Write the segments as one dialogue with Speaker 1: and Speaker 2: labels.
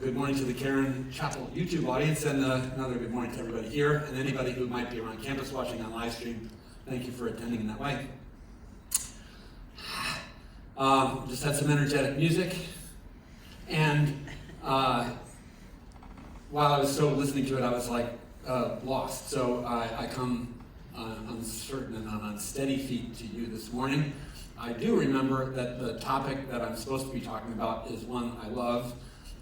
Speaker 1: Good morning to the Caron Chapel YouTube audience, and another good morning to everybody here, and anybody who might be around campus watching on live stream. Thank you for attending in that way. Just had some energetic music, and while I was so listening to it, I was like lost. So I come uncertain and on unsteady feet to you this morning. I do remember that the topic that I'm supposed to be talking about is one I love,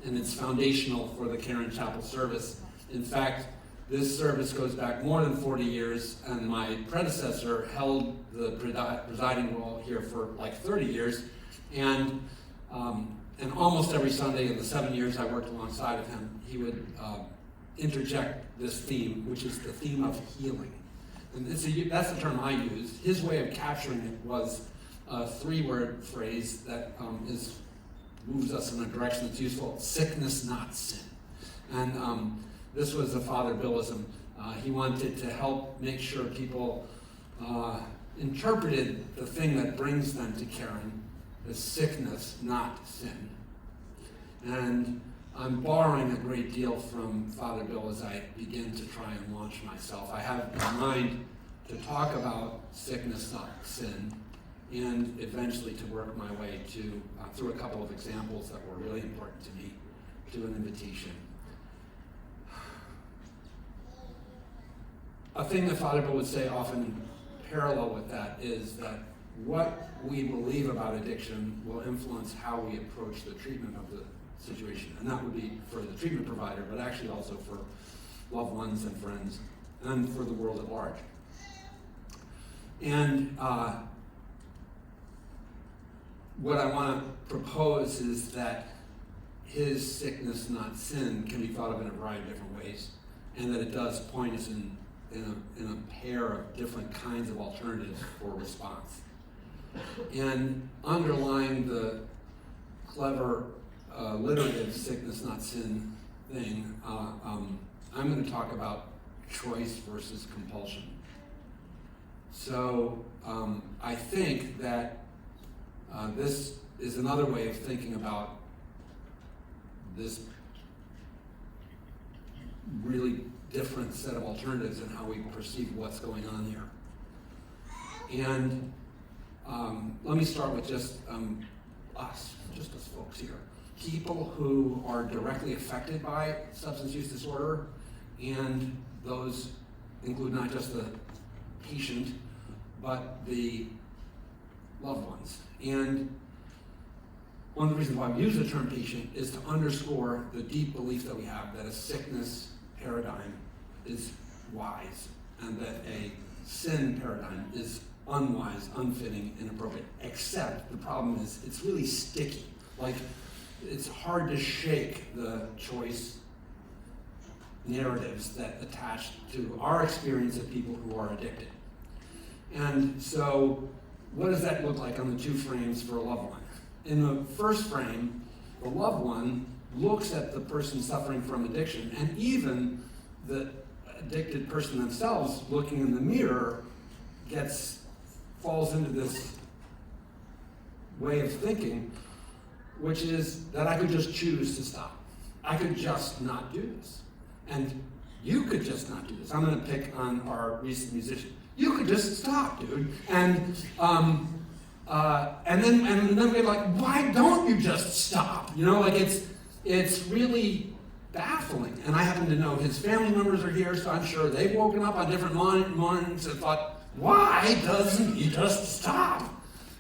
Speaker 1: and it's foundational for the Caron Chapel service. In fact, this service goes back more than 40 years, and my predecessor held the presiding role here for like 30 years, and almost every Sunday in the 7 years I worked alongside of him, he would interject this theme, which is the theme of healing. And that's the term I use. His way of capturing it was a three-word phrase that moves us in a direction that's useful: sickness, not sin. And this was a Father Billism. He wanted to help make sure people interpreted the thing that brings them to Caron as sickness, not sin. And I'm borrowing a great deal from Father Bill as I begin to try and launch myself. I have in mind to talk about sickness, not sin, and eventually to work my way to through a couple of examples that were really important to me, to an invitation. A thing that Father Bill would say often parallel with that is that what we believe about addiction will influence how we approach the treatment of the situation. And that would be for the treatment provider, but actually also for loved ones and friends, and for the world at large. And what I want to propose is that his sickness, not sin, can be thought of in a variety of different ways, and that it does point us in a pair of different kinds of alternatives for response. And underlying the clever literative sickness, not sin thing, I'm going to talk about choice versus compulsion. So I think that this is another way of thinking about this really different set of alternatives and how we perceive what's going on here. And let me start with just us folks here. People who are directly affected by substance use disorder, and those include not just the patient, but the loved ones. And one of the reasons why we use the term patient is to underscore the deep belief that we have that a sickness paradigm is wise, and that a sin paradigm is unwise, unfitting, inappropriate. Except the problem is it's really sticky. Like, it's hard to shake the choice narratives that attach to our experience of people who are addicted. And so, what does that look like on the two frames for a loved one? In the first frame, the loved one looks at the person suffering from addiction, and even the addicted person themselves, looking in the mirror, falls into this way of thinking, which is that I could just choose to stop. I could just not do this. And you could just not do this. I'm going to pick on our recent musician. You could just stop, dude. And then we're like, why don't you just stop? You know, like it's really baffling. And I happen to know his family members are here, so I'm sure they've woken up on different mornings and thought, why doesn't he just stop?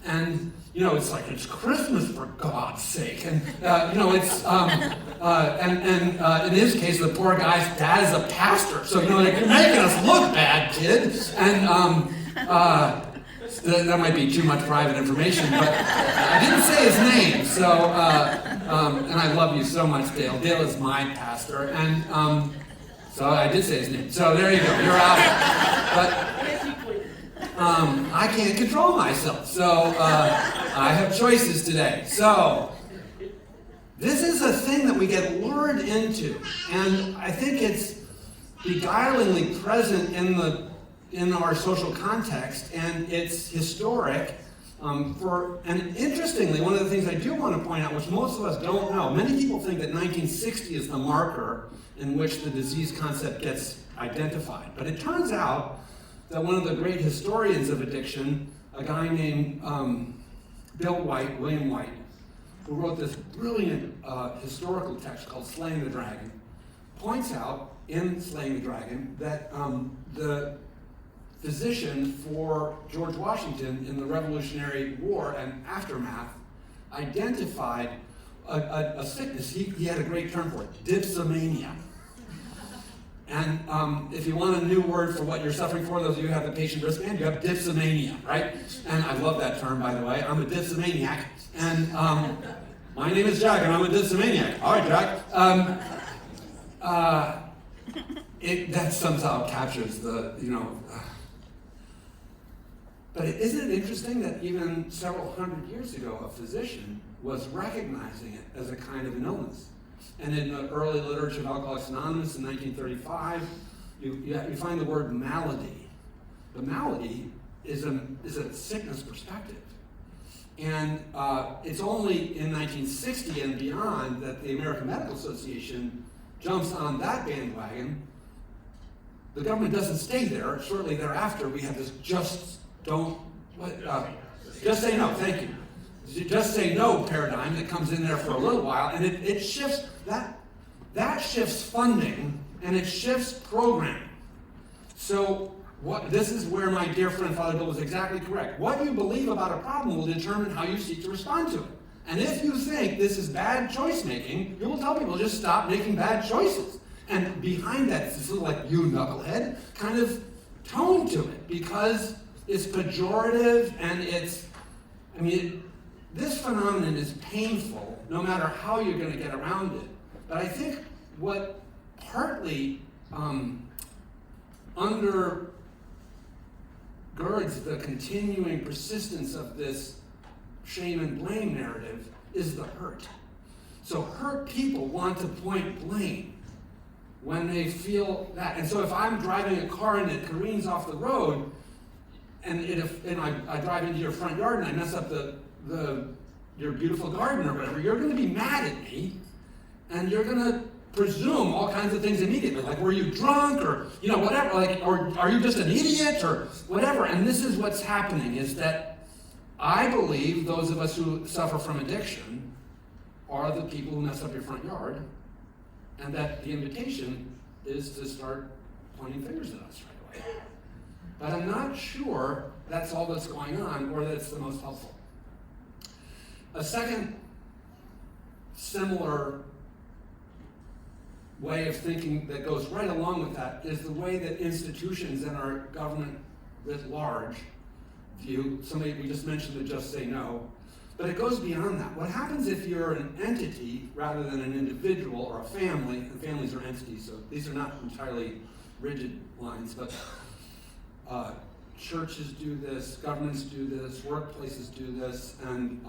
Speaker 1: And it's like, it's Christmas, for God's sake. And it's in his case, the poor guy's dad is a pastor, so like, you're making us look bad, kid. And that might be too much private information, but I didn't say his name. So and I love you so much, Dale. Dale is my pastor, and so I did say his name. So there you go. You're out. But I can't control myself, so I have choices today. So this is a thing that we get lured into, and I think it's beguilingly present in our social context, and it's historic, And interestingly, one of the things I do want to point out, which most of us don't know, many people think that 1960 is the marker in which the disease concept gets identified. But it turns out that one of the great historians of addiction, a guy named William White, who wrote this brilliant historical text called Slaying the Dragon, points out in Slaying the Dragon that the physician for George Washington in the Revolutionary War and aftermath identified a sickness. He had a great term for it, dipsomania. And if you want a new word for what you're suffering for, those of you who have the patient wristband, you have dipsomania, right? And I love that term, by the way. I'm a dipsomaniac. And my name is Jack, and I'm a dipsomaniac. All right, Jack. That somehow captures the, But isn't it interesting that even several hundred years ago, a physician was recognizing it as a kind of an illness? And in the early literature of Alcoholics Anonymous in 1935, you find the word malady. The malady is a sickness perspective. And it's only in 1960 and beyond that the American Medical Association jumps on that bandwagon. The government doesn't stay there. Shortly thereafter, we have this just say no, thank you. Just say no paradigm that comes in there for a little while, and it shifts, that shifts funding, and it shifts programming. So this is where my dear friend Father Bill was exactly correct. What you believe about a problem will determine how you seek to respond to it. And if you think this is bad choice making, you will tell people just stop making bad choices. And behind that, it's this little like, you knucklehead kind of tone to it, because it's pejorative and this phenomenon is painful no matter how you're going to get around it. But I think what partly undergirds the continuing persistence of this shame and blame narrative is the hurt. So hurt people want to point blame when they feel that. And so if I'm driving a car and it careens off the road, and I drive into your front yard and I mess up your beautiful garden or whatever, you're going to be mad at me, and you're going to presume all kinds of things immediately, like were you drunk or whatever, or are you just an idiot or whatever. And this is what's happening, is that I believe those of us who suffer from addiction are the people who mess up your front yard, and that the invitation is to start pointing fingers at us right away. But I'm not sure that's all that's going on, or that it's the most helpful. A second similar way of thinking that goes right along with that is the way that institutions and our government writ large view somebody. We just mentioned the just say no, but it goes beyond that. What happens if you're an entity rather than an individual or a family? And families are entities, so these are not entirely rigid lines, but churches do this, governments do this, workplaces do this, and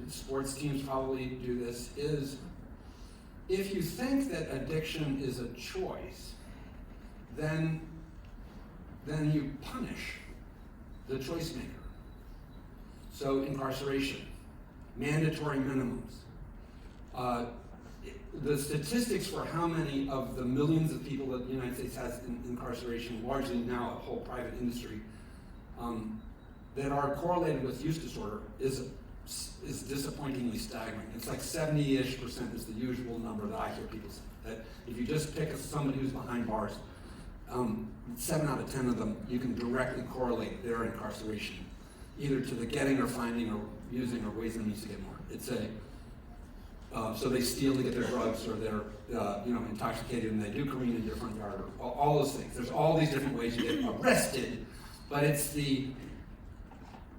Speaker 1: sports teams probably do this, is if you think that addiction is a choice, then you punish the choice maker. So incarceration, mandatory minimums. The statistics for how many of the millions of people that the United States has in incarceration, largely now a whole private industry, that are correlated with use disorder is disappointingly staggering. It's like 70-ish% is the usual number that I hear people say. That if you just pick somebody who's behind bars, 7 out of 10 of them, you can directly correlate their incarceration, either to the getting or finding or using or ways and means to get more. It's so they steal to get their drugs, or they're intoxicated and they do careen in their front yard, or all those things. There's all these different ways you get arrested, but it's the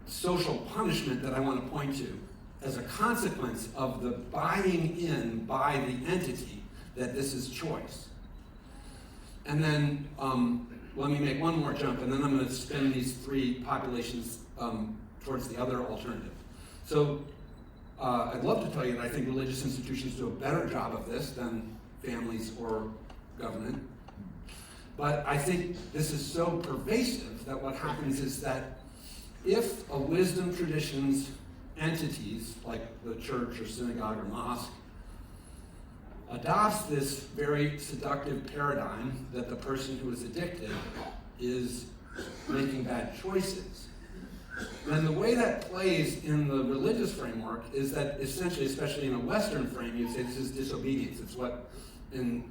Speaker 1: social punishment that I want to point to as a consequence of the buying in by the entity that this is choice. And then let me make one more jump, and then I'm going to spin these three populations towards the other alternative. So I'd love to tell you that I think religious institutions do a better job of this than families or government. But I think this is so pervasive that what happens is that if a wisdom tradition's entities, like the church or synagogue or mosque, adopts this very seductive paradigm that the person who is addicted is making bad choices, then the way that plays in the religious framework is that essentially, especially in a Western frame, you say this is disobedience. It's what in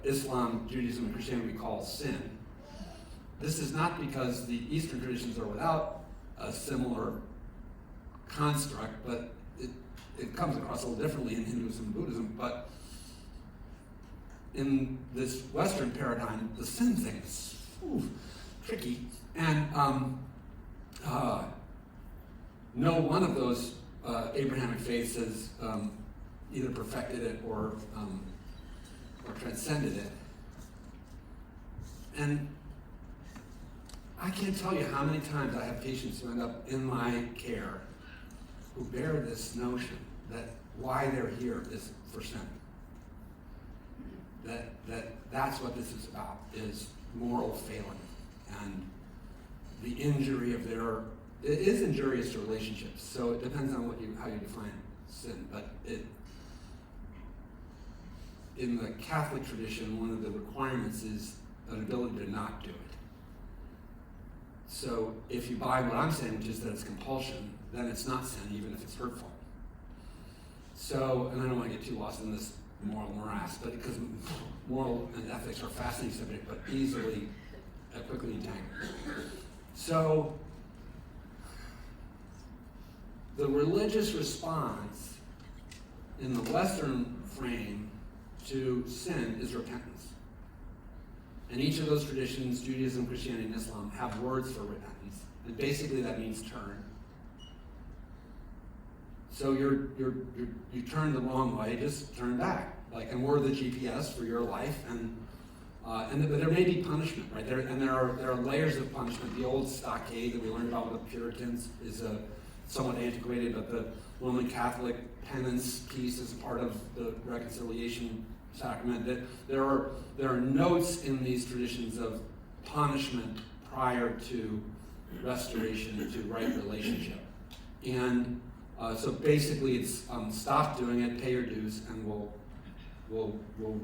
Speaker 1: Islam, Judaism, and Christianity we call sin. This is not because the Eastern traditions are without a similar construct, but it comes across a little differently in Hinduism and Buddhism. But in this Western paradigm, the sin thing is tricky. And no one of those Abrahamic faiths has either perfected it or transcended it. And I can't tell you how many times I have patients who end up in my care who bear this notion that why they're here is for sin. That's what this is about, is moral failing and the injury of it is injurious to relationships, so it depends on how you define sin, but in the Catholic tradition, one of the requirements is an ability to not do it. So if you buy what I'm saying, which is that it's compulsion, then it's not sin, even if it's hurtful. So, and I don't want to get too lost in this moral morass, but because moral and ethics are a fascinating subject, but quickly entangled. So, the religious response in the Western frame to sin is repentance. And each of those traditions, Judaism, Christianity, and Islam, have words for repentance. And basically that means turn. So you turn the wrong way, just turn back. And we're the GPS for your life, but there may be punishment, right? There are layers of punishment. The old stockade that we learned about with the Puritans is somewhat antiquated, but the Roman Catholic penance piece is part of the reconciliation sacrament. That there are notes in these traditions of punishment prior to restoration, to right relationship, and so basically it's stop doing it, pay your dues, and we'll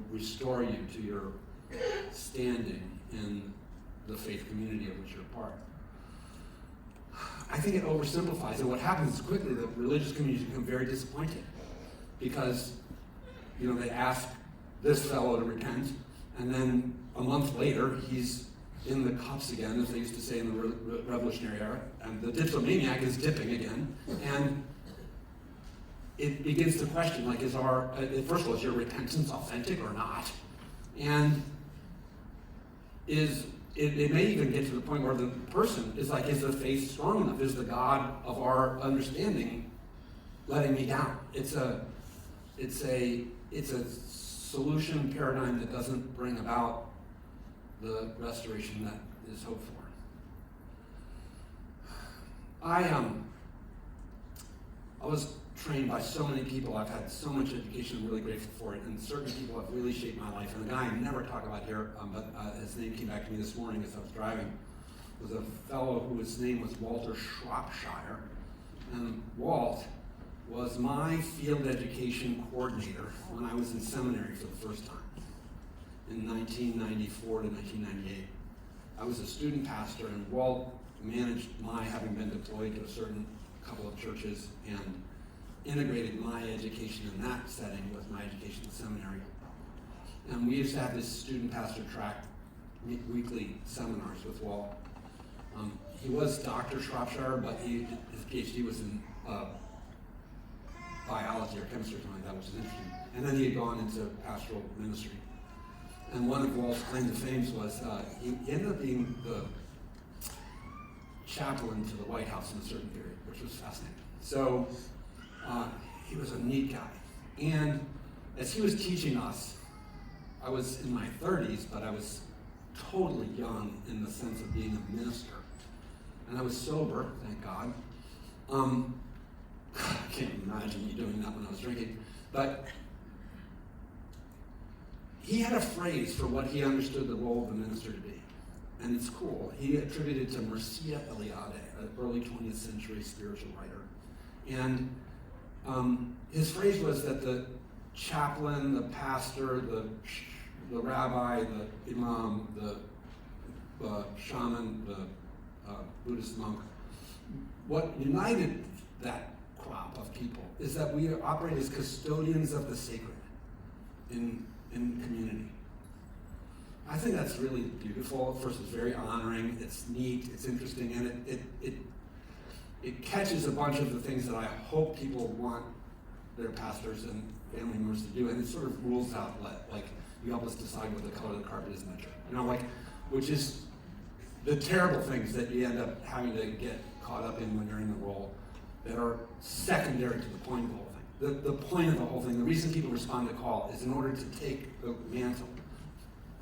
Speaker 1: restore you to your standing in the faith community of which you're a part. I think it oversimplifies, and what happens is quickly the religious communities become very disappointed because they ask this fellow to repent, and then a month later he's in the cups again, as they used to say in the Revolutionary era, and the dipsomaniac is dipping again, and it begins to question, first of all, is your repentance authentic or not? And it may even get to the point where the person is is the faith strong enough? Is the God of our understanding letting me down? It's a solution paradigm that doesn't bring about the restoration that is hoped for. I was trained by so many people. I've had so much education. I'm really grateful for it. And certain people have really shaped my life. And a guy I never talk about here, but his name came back to me this morning as I was driving, was a fellow whose name was Walter Shropshire. And Walt was my field education coordinator when I was in seminary for the first time in 1994 to 1998. I was a student pastor, and Walt managed my having been deployed to a certain couple of churches and integrated my education in that setting with my education in seminary. And we used to have this student pastor track weekly seminars with Walt. He was Dr. Shropshire, but his PhD was in biology or chemistry or something like that, which is interesting. And then he had gone into pastoral ministry. And one of Walt's claim to fame was he ended up being the chaplain to the White House in a certain period, which was fascinating. So he was a neat guy. And as he was teaching us, I was in my 30s, but I was totally young in the sense of being a minister. And I was sober, thank God. I can't imagine me doing that when I was drinking. But he had a phrase for what he understood the role of the minister to be. and it's cool. He attributed to Mircea Eliade, an early 20th century spiritual writer. And his phrase was that the chaplain, the pastor, the rabbi, the imam, the shaman, the Buddhist monk, what united that crop of people is that we operate as custodians of the sacred in community. I think that's really beautiful. First, it's very honoring, it's neat, it's interesting, and it catches a bunch of the things that I hope people want their pastors and family members to do, and it sort of rules out, like, you help us decide what the color of the carpet is in the church. Which is the terrible things that you end up having to get caught up in when you're in the role that are secondary to the point of the whole thing. The point of the whole thing, the reason people respond to call is in order to take the mantle.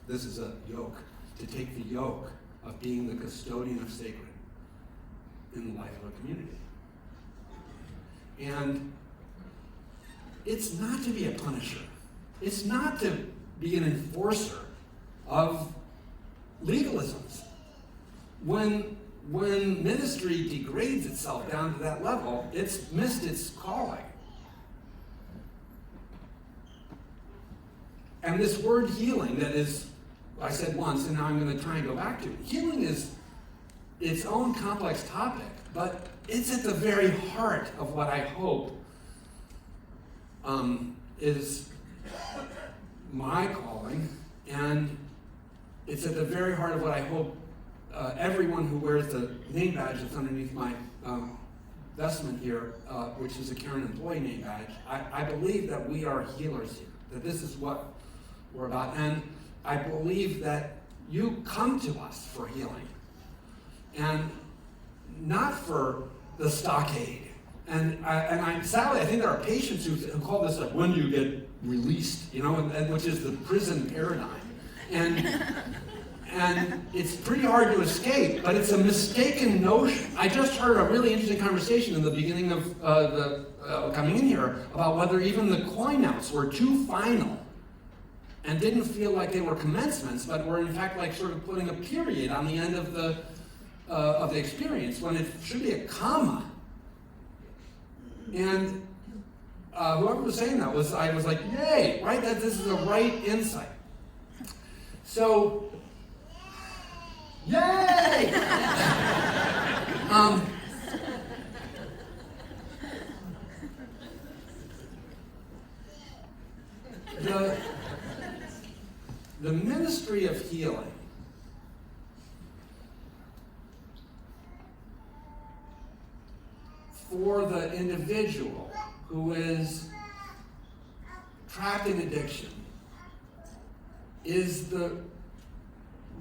Speaker 1: This is a yoke, to take the yoke of being the custodian of sacred in the life of a community. And it's not to be a punisher. It's not to be an enforcer of legalisms. When ministry degrades itself down to that level, it's missed its calling. And this word healing that is, I said once, and now I'm going to try and go back to it. Healing is its own complex topic, but it's at the very heart of what I hope is my calling, and it's at the very heart of what I hope everyone who wears the name badge that's underneath my vestment here, which is a Caron employee name badge, I believe that we are healers here, that this is what we're about, and I believe that you come to us for healing, and not for the stockade. And sadly, I think there are patients who call this like, when do you get released, and which is the prison paradigm. And it's pretty hard to escape, but it's a mistaken notion. I just heard a really interesting conversation in the beginning of coming in here about whether even the coin outs were too final and didn't feel like they were commencements, but were in fact like sort of putting a period on the end of the experience when it should be a comma. And whoever was saying that I was like, yay, right? That this is the right insight. So, yay! The ministry of healing for the individual who is trapped in addiction is the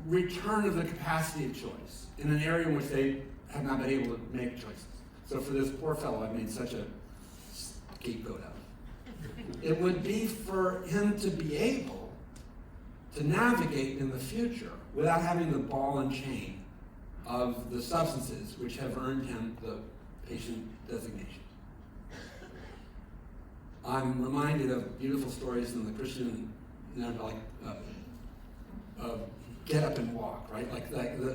Speaker 1: return of the capacity of choice in an area in which they have not been able to make choices. So for this poor fellow I've made such a scapegoat of, it would be for him to be able to navigate in the future without having the ball and chain of the substances which have earned him the patient designation. I'm reminded of beautiful stories in the Christian, get up and walk, right?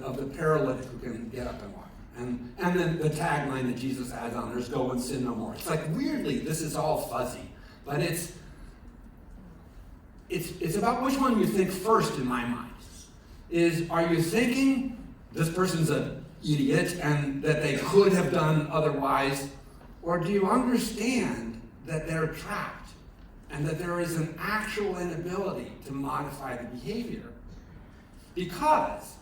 Speaker 1: Of the paralytic who can get up and walk. And then the tagline that Jesus adds on, there's go and sin no more. It's like, weirdly, this is all fuzzy, but it's about which one you think first in my mind. Are you thinking this person's an idiot and that they could have done otherwise, or do you understand that they're trapped and that there is an actual inability to modify the behavior? Because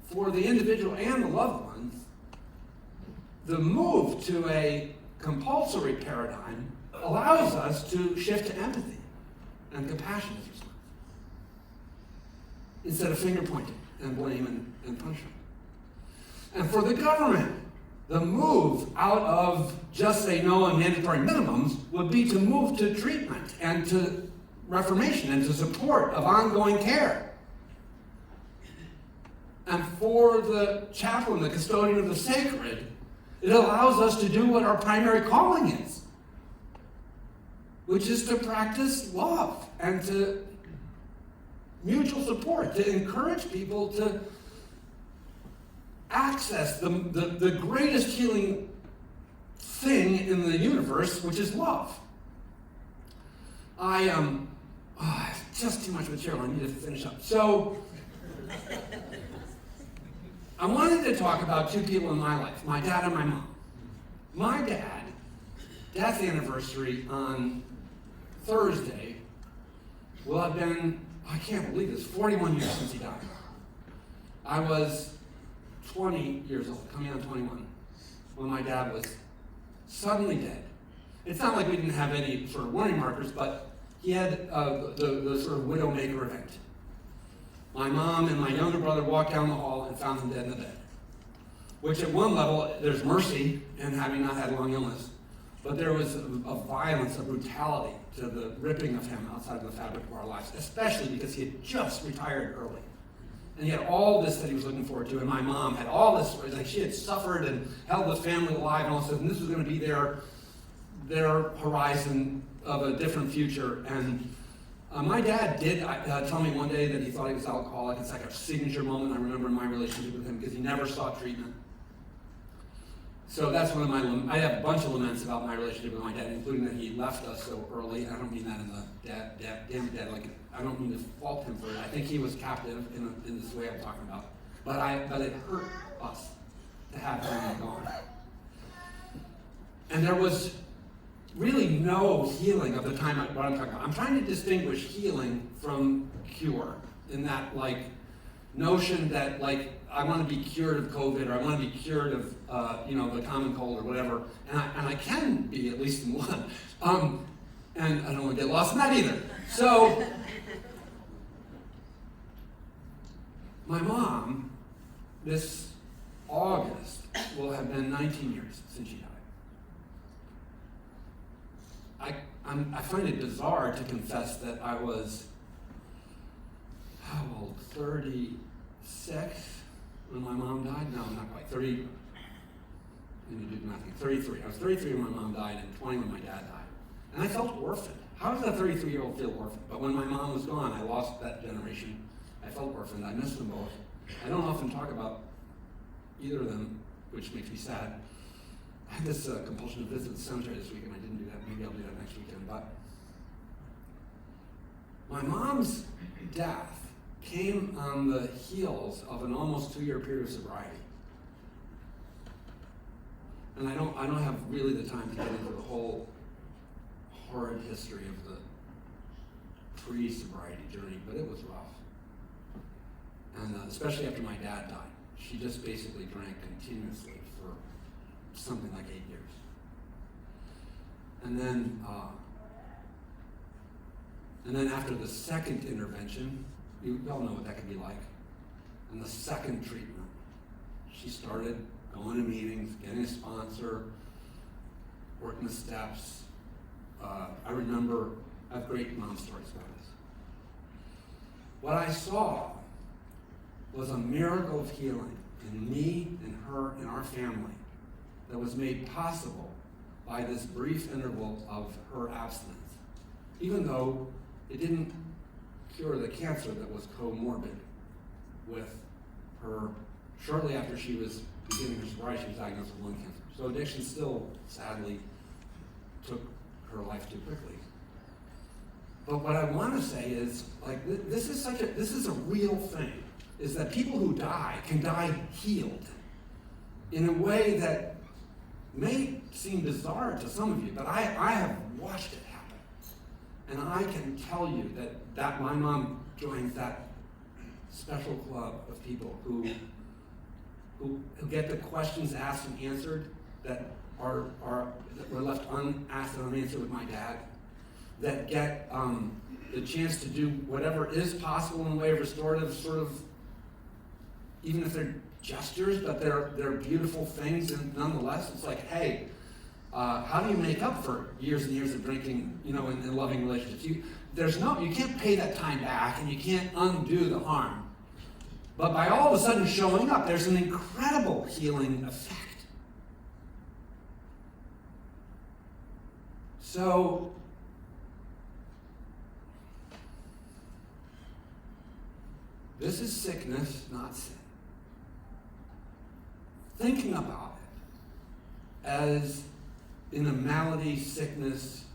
Speaker 1: for the individual and the loved ones, the move to a compulsory paradigm allows us to shift to empathy and compassion as response, instead of finger pointing and blame and punishment. And for the government, the move out of just say no on mandatory minimums would be to move to treatment and to reformation and to support of ongoing care. And for the chaplain, the custodian of the sacred, it allows us to do what our primary calling is, which is to practice love and to mutual support, to encourage people to access the greatest healing thing in the universe, which is love. Just too much material. I need to finish up. So, I wanted to talk about two people in my life, my dad and my mom. My dad's anniversary on Thursday will have been, I can't believe this, 41 years since he died. I was 20 years old, coming on 21, when my dad was suddenly dead. It's not like we didn't have any sort of warning markers, but he had the sort of widowmaker event. My mom and my younger brother walked down the hall and found him dead in the bed. Which at one level, there's mercy in having not had long illness, but there was a violence, a brutality to the ripping of him outside of the fabric of our lives, especially because he had just retired early. And he had all this that he was looking forward to, and my mom had all this, like she had suffered and held the family alive, and all of a sudden this was going to be their horizon of a different future. And my dad did tell me one day that he thought he was alcoholic. It's like a signature moment I remember in my relationship with him, because he never sought treatment. So that's one of I have a bunch of laments about my relationship with my dad, including that he left us so early. I don't mean that in the damn dad, like, I don't mean to fault him for it. I think he was captive in this way I'm talking about. But it hurt us to have him gone. And there was really no healing of the time what I'm talking about. I'm trying to distinguish healing from cure, in that, like, notion that, like, I want to be cured of COVID, or I want to be cured of the common cold or whatever, and I can be, at least in one, and I don't want to get lost in that either. So my mom, this August, will have been 19 years since she died. I find it bizarre to confess that I was, how old, 36 when my mom died? No, not quite, 30, let me do nothing, 33. I was 33 when my mom died and 20 when my dad died. And I felt orphaned. How does a 33-year-old feel orphaned? But when my mom was gone, I lost that generation. I felt orphaned. I missed them both. I don't often talk about either of them, which makes me sad. I had this compulsion to visit the cemetery this weekend. I didn't do that. Maybe I'll do that next weekend. But my mom's death came on the heels of an almost 2-year period of sobriety. And I don't have really the time to get into the whole horrid history of the pre-sobriety journey, but it was rough. And especially after my dad died. She just basically drank continuously for something like 8 years. And then after the second intervention, you all know what that could be like. And the second treatment, she started going to meetings, getting a sponsor, working the steps. I remember, I have great mom stories about this. What I saw was a miracle of healing in me and her and our family that was made possible by this brief interval of her abstinence, even though it didn't cure the cancer that was comorbid with her. Shortly after she was beginning her sobriety, she was diagnosed with lung cancer. So addiction still, sadly, took her life too quickly. But what I want to say is, like, this is a real thing, is that people who die can die healed in a way that may seem bizarre to some of you, but I have watched it happen. And I can tell you that my mom joins that special club of people who get the questions asked and answered that were left unasked and unanswered with my dad, that get the chance to do whatever is possible in the way of restorative, sort of, even if they're gestures, but they're beautiful things, and nonetheless, it's like, hey, how do you make up for years and years of drinking, in loving relationships? You can't pay that time back, and you can't undo the harm. But by all of a sudden showing up, there's an incredible healing effect. So, This is sickness, not sin. Thinking about it as in a malady, sickness,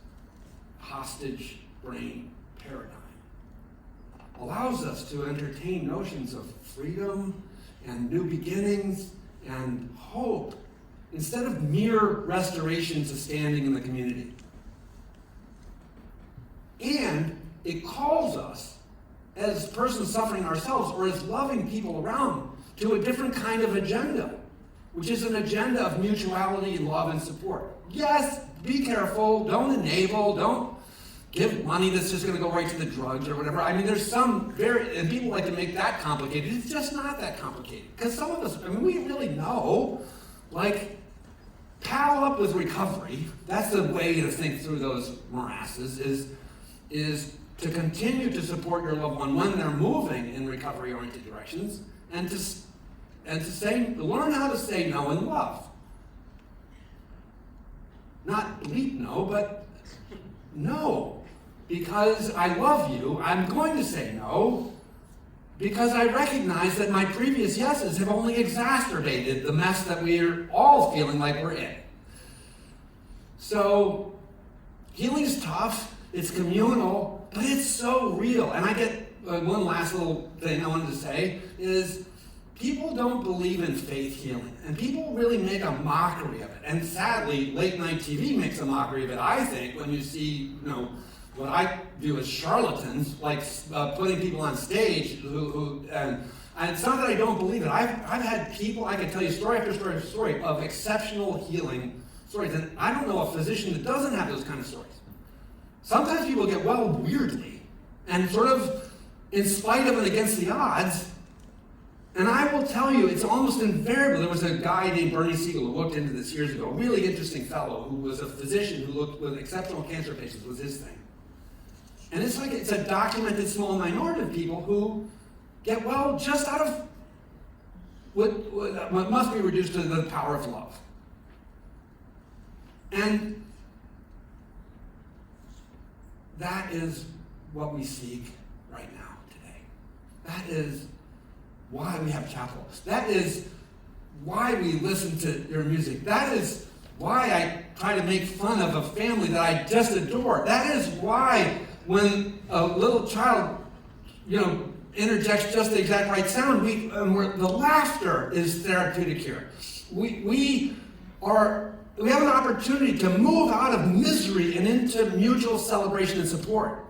Speaker 1: hostage brain paradigm allows us to entertain notions of freedom and new beginnings and hope instead of mere restoration to standing in the community. And it calls us, as persons suffering ourselves or as loving people around, to a different kind of agenda, which is an agenda of mutuality and love and support. Yes, be careful, don't enable, don't give money that's just going to go right to the drugs or whatever. I mean, there's some and people like to make that complicated. It's just not that complicated. Because some of us, we really know, like, pal up with recovery. That's the way to think through those morasses, is to continue to support your loved one when they're moving in recovery-oriented directions, and to learn how to say no in love. Not bleep no, but no. Because I love you, I'm going to say no, because I recognize that my previous yeses have only exacerbated the mess that we're all feeling like we're in. So, healing's tough, it's communal, but it's so real. And I get one last little thing I wanted to say is, people don't believe in faith healing, and people really make a mockery of it. And sadly, late night TV makes a mockery of it, I think, when you see, what I view as charlatans, like putting people on stage and it's not that I don't believe it. I've had people, I can tell you story after story after story of exceptional healing stories, and I don't know a physician that doesn't have those kind of stories. Sometimes people get well weirdly, and sort of in spite of and against the odds. And I will tell you, it's almost invariable. There was a guy named Bernie Siegel who looked into this years ago, a really interesting fellow who was a physician who looked with exceptional cancer patients, was his thing. And it's like it's a documented small minority of people who get well just out of what must be reduced to the power of love. And that is what we seek right now, today. That is why we have chapel. That is why we listen to your music. That is why I try to make fun of a family that I just adore. That is why when a little child, interjects just the exact right sound, the laughter is therapeutic here. We have an opportunity to move out of misery and into mutual celebration and support.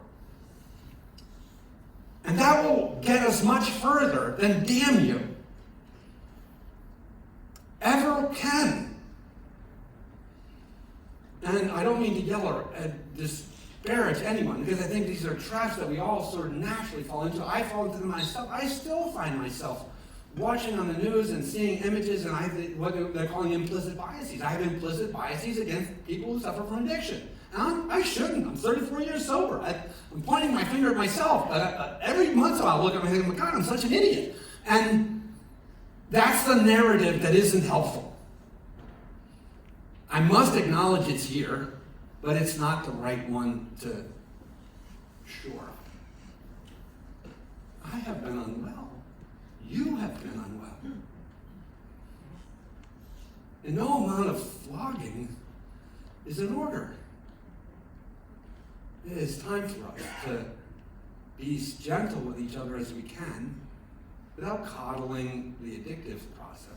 Speaker 1: And that will get us much further than damn you ever can. And I don't mean to yell or disparage anyone, because I think these are traps that we all sort of naturally fall into. I fall into them myself. I still find myself watching on the news and seeing images, and what they're calling implicit biases. I have implicit biases against people who suffer from addiction. And I shouldn't. I'm 34 years sober. I'm pointing my finger at myself. Every once in a while I look at myself and think, God, I'm such an idiot. And that's the narrative that isn't helpful. I must acknowledge it's here, but it's not the right one to shore up. I have been unwell. You have been unwell. And no amount of flogging is in order. It is time for us to be as gentle with each other as we can without coddling the addictive process,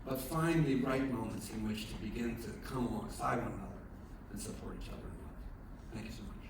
Speaker 1: but find the right moments in which to begin to come alongside one another and support each other in love. Thank you so much.